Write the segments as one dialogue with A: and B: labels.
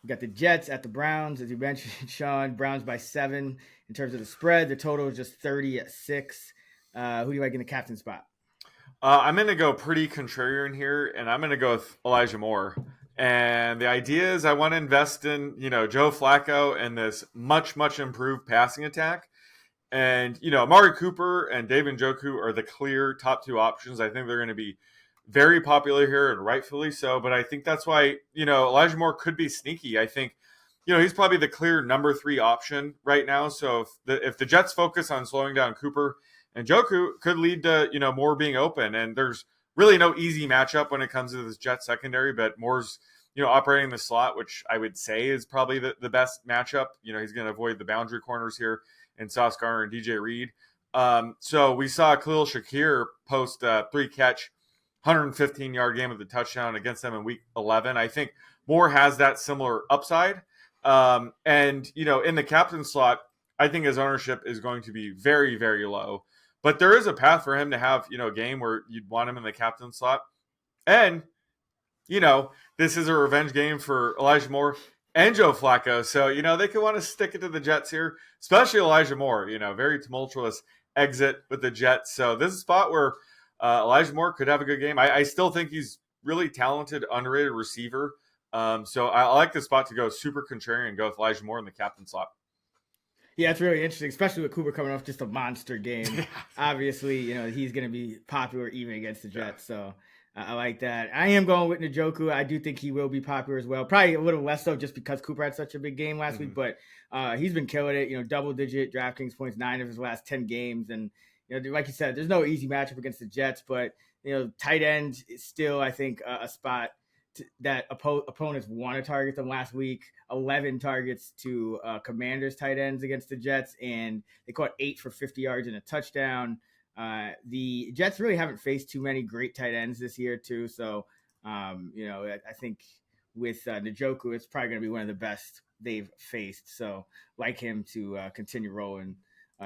A: You got the Jets at the Browns, as you mentioned, Sean. Browns by 7 in terms of the spread. The total is just 30 at 6. Who do you like in the captain spot?
B: I'm going to go pretty contrarian here, and I'm going to go with Elijah Moore. And the idea is I want to invest in, Joe Flacco and this much, much improved passing attack. And, Amari Cooper and David Njoku are the clear top two options. I think they're going to be very popular here and rightfully so. But I think that's why, Elijah Moore could be sneaky. I think, he's probably the clear number 3 option right now. So if the Jets focus on slowing down Cooper and Njoku, could lead to, Moore being open. And there's really no easy matchup when it comes to this Jets secondary, but Moore's, operating the slot, which I would say is probably the best matchup. He's going to avoid the boundary corners here in Sauce Gardner and DJ Reed. So we saw Khalil Shakir post a 3-catch, 115-yard game with a touchdown against them in Week 11. I think Moore has that similar upside. And, in the captain slot, I think his ownership is going to be very, very low. But there is a path for him to have, a game where you'd want him in the captain slot. And, this is a revenge game for Elijah Moore and Joe Flacco. So, they could want to stick it to the Jets here, especially Elijah Moore, very tumultuous exit with the Jets. So this is a spot where Elijah Moore could have a good game. I still think he's really talented, underrated receiver. So I like this spot to go super contrarian and go with Elijah Moore in the captain slot.
A: Yeah, it's really interesting, especially with Cooper coming off just a monster game. Obviously, he's going to be popular even against the Jets. So I like that. I am going with Njoku. I do think he will be popular as well. Probably a little less so just because Cooper had such a big game last week, but he's been killing it. Double-digit DraftKings points, 9 of his last 10 games. And, like you said, there's no easy matchup against the Jets, but, tight end is still, I think, a spot that opponents want to target them. Last week, 11 targets to Commanders tight ends against the Jets, and they caught 8 for 50 yards and a touchdown. The Jets really haven't faced too many great tight ends this year too. So, I think with Njoku, it's probably going to be one of the best they've faced. So like him to continue rolling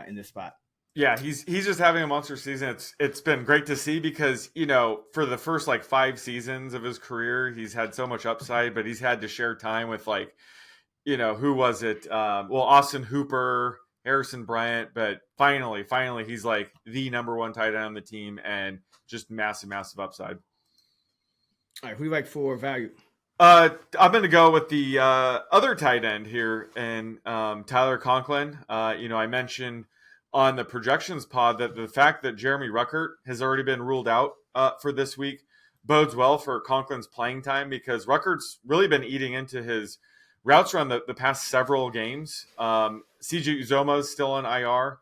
A: in this spot.
B: Yeah, he's just having a monster season. It's been great to see because, for the first 5 seasons of his career, he's had so much upside, but he's had to share time with who was it? Austin Hooper, Harrison Bryant, but finally, he's the number 1 tight end on the team and just massive upside.
A: All right, who do you like for value?
B: I'm going to go with the other tight end here, and Tyler Conklin. I mentioned on the projections pod that the fact that Jeremy Ruckert has already been ruled out for this week bodes well for Conklin's playing time because Ruckert's really been eating into his routes run the past several games. CJ Uzoma's still on IR.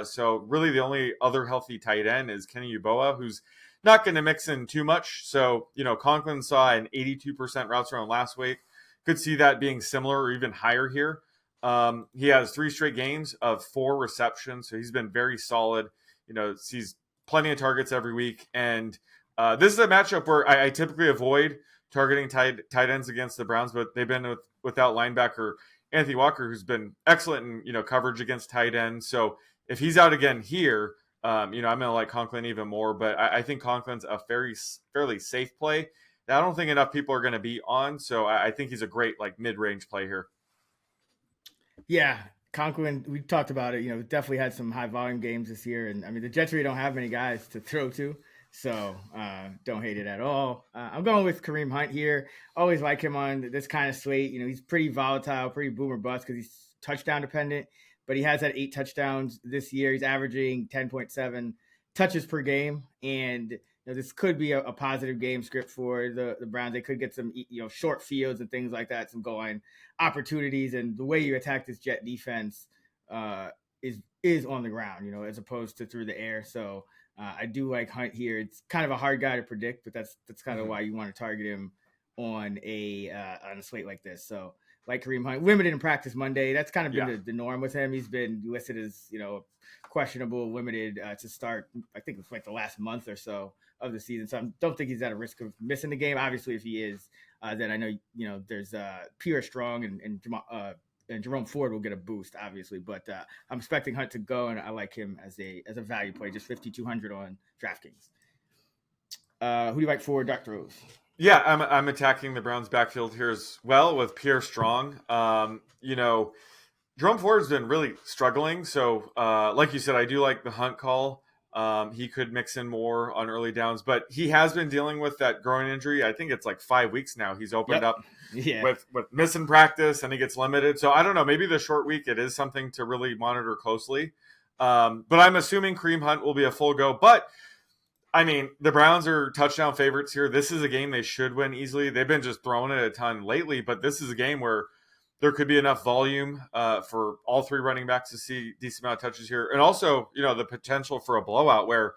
B: So really the only other healthy tight end is Kenny Yeboah, who's not going to mix in too much. So, Conklin saw an 82% routes run last week. Could see that being similar or even higher here. He has 3 straight games of 4 receptions. So he's been very solid. Sees plenty of targets every week. And this is a matchup where I typically avoid targeting tight ends against the Browns, but they've been without linebacker Anthony Walker, who's been excellent in coverage against tight ends. So if he's out again here, I'm going to like Conklin even more. But I think Conklin's a fairly safe play that I don't think enough people are going to be on. So I think he's a great mid-range play here.
A: Yeah, Conklin, we talked about it. Definitely had some high volume games this year, and the Jets really don't have many guys to throw to. So don't hate it at all. I'm going with Kareem Hunt here. Always like him on this kind of slate. He's pretty volatile, pretty boomer bust because he's touchdown dependent, but he has had 8 touchdowns this year. He's averaging 10.7 touches per game. And this could be a positive game script for the Browns. They could get some short fields and things like that, some goal line opportunities. And the way you attack this Jet defense is on the ground, as opposed to through the air. So I do like Hunt here. It's kind of a hard guy to predict, but that's kind of why you want to target him on a slate like this. So like Kareem Hunt, limited in practice Monday. That's kind of been the norm with him. He's been listed as questionable, limited to start. I think it's the last month or so of the season. So I don't think he's at a risk of missing the game. Obviously, if he is, then I know there's Pierre Strong and Jerome Ford will get a boost, obviously, but I'm expecting Hunt to go, and I like him as a value play, just 5,200 on DraftKings. Who do you like for Dr. Rose?
B: Yeah, I'm attacking the Browns backfield here as well with Pierre Strong. Jerome Ford's been really struggling. So, like you said, I do like the Hunt call. He could mix in more on early downs, but he has been dealing with that groin injury. I think it's like 5 weeks now. He's opened
A: Yep.
B: up
A: Yeah.
B: with missing practice and he gets limited. So I don't know. Maybe the short week it is something to really monitor closely. But I'm assuming Kareem Hunt will be a full go. But I mean, the Browns are touchdown favorites here. This is a game they should win easily. They've been just throwing it a ton lately, but this is a game where there could be enough volume for all three running backs to see decent amount of touches here, and also the potential for a blowout where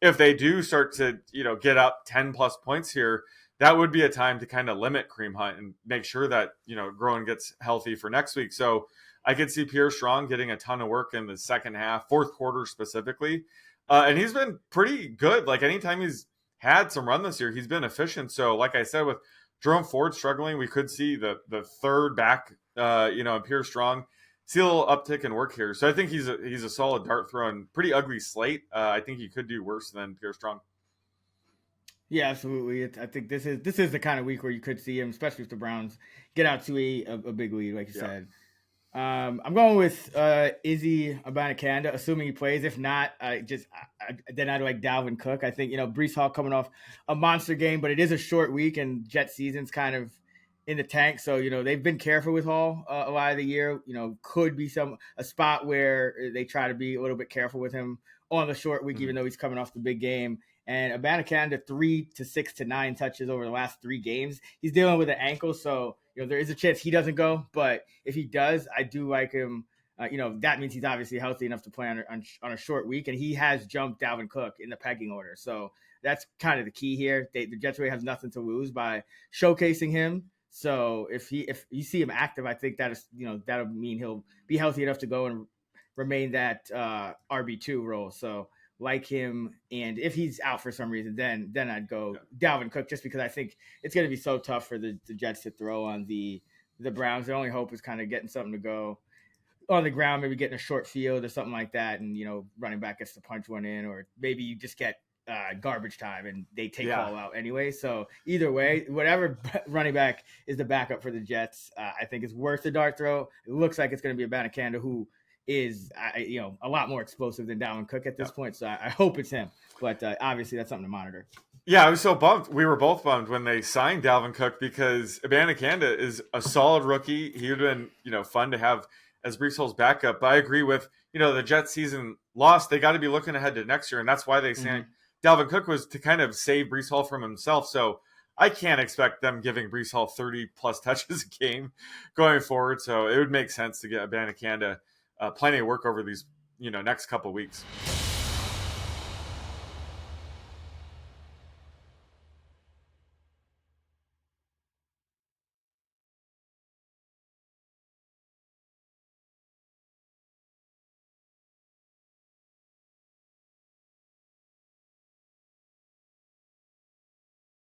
B: if they do start to get up 10+ points here, that would be a time to kind of limit Kareem Hunt and make sure that Groen gets healthy for next week. So I could see Pierre Strong getting a ton of work in the second half, fourth quarter specifically. And he's been pretty good. Like anytime he's had some run this year, he's been efficient. So, like I said, with Jerome Ford struggling, we could see the third back, and Pierre Strong see a little uptick in work here. So I think he's a solid dart throw and pretty ugly slate. I think he could do worse than Pierre Strong.
A: Yeah, absolutely. I think this is the kind of week where you could see him, especially if the Browns get out to a big lead, like you said. I'm going with Izzy Abanikanda, assuming he plays. If not, then I'd like Dalvin Cook. I think Brees Hall coming off a monster game, but it is a short week and Jet season's kind of in the tank. So they've been careful with Hall a lot of the year. Could be a spot where they try to be a little bit careful with him on the short week, even though he's coming off the big game. And Abanikanda 3 to 6 to 9 touches over the last 3 games. He's dealing with an ankle, so there is a chance he doesn't go. But if he does, I do like him. That means he's obviously healthy enough to play on a short week, and he has jumped Dalvin Cook in the pecking order. So that's kind of the key here. The Jets really have nothing to lose by showcasing him. So if you see him active, I think that is that'll mean he'll be healthy enough to go and remain that RB2 role. So like him, and if he's out for some reason, then I'd go Dalvin Cook, just because I think it's going to be so tough for the Jets to throw on the Browns. Their only hope is kind of getting something to go on the ground, maybe getting a short field or something like that, and running back gets to punch one in, or maybe you just get garbage time and they take Hall out anyway. So either way, whatever running back is the backup for the Jets, I think is worth the dart throw. It looks like it's going to be Abanikanda, who is a lot more explosive than Dalvin Cook at this point. So I hope it's him, but obviously that's something to monitor.
B: Yeah, I was so bummed. We were both bummed when they signed Dalvin Cook because Abanikanda is a solid rookie. He would have been fun to have as Brees Hall's backup. But I agree with the Jets season lost. They got to be looking ahead to next year, and that's why they signed Dalvin Cook, was to kind of save Brees Hall from himself. So I can't expect them giving Brees Hall 30+ touches a game going forward. So it would make sense to get Abanikanda plenty of work over these next couple of weeks.